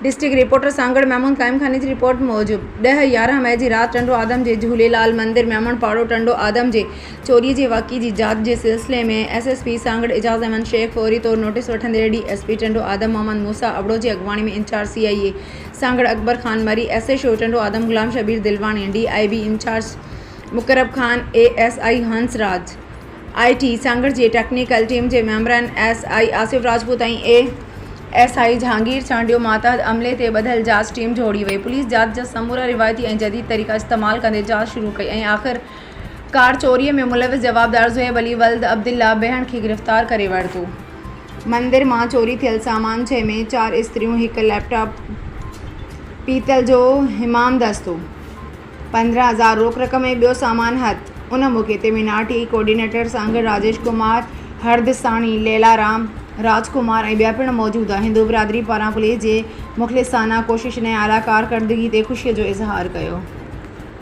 District reporter Sanghar Mahmud कायम खानी की रिपोर्ट मूजिब 10-11 मई की रात टंडो आदम के झूलेलाल मंदिर मेमण पाड़ो टंडो आदम के चोरी के वाक़े की जांच के सिलसिले में SSP सांगड़ एजाज अहमद शेख फौरी तौर नोटिस वठंदे DSP टंडो आदम मोहम्मद मूसा अबड़ो की अगवानी में incharge CIA Sanghar Akbar Khan Marri SHO Tando Adam Ghulam Shabbir Dilwani DIB incharge Muqarrab Khan ASI Hansraj IT Sanghar की टेक्निकल टीम के मेंबरन SI आसिफ राजपूत ASI जहांगीर चांडियो माता अमले ते बदल जांच टीम जोड़ी वही। पुलिस जांच जा समूरा रिवायती और जदीद तरीका इस्तेमाल कंदे जांच शुरू कई। आखिरकार चोरी में मुलविस जवाबदार ज़ुहैब अली वल्द अब्दुल्ला बहन की गिरफ्तार करे वरतो। मंदिर मां चोरी थियल सामान जंहिंमें 4 इस्त्रियों, 1 लैपटॉप, पीतल जो हिमाम दस्तो, 15,000 रोक रक़म ऐं ॿियो सामान हथ। उन मौक़े ते मिनाटी कोऑर्डिनेटर सांगड़ राजेश कुमार, हरदसानी, लेलाराम, राजकुमार ऐं ॿिया पिणु मौजूद आहे। हिंदू बिरादरी पारां पुलिस जे मुख़लिसाना कोशिश ने आला कारकर्दगी ते ख़ुशीअ जो इज़हार कयो।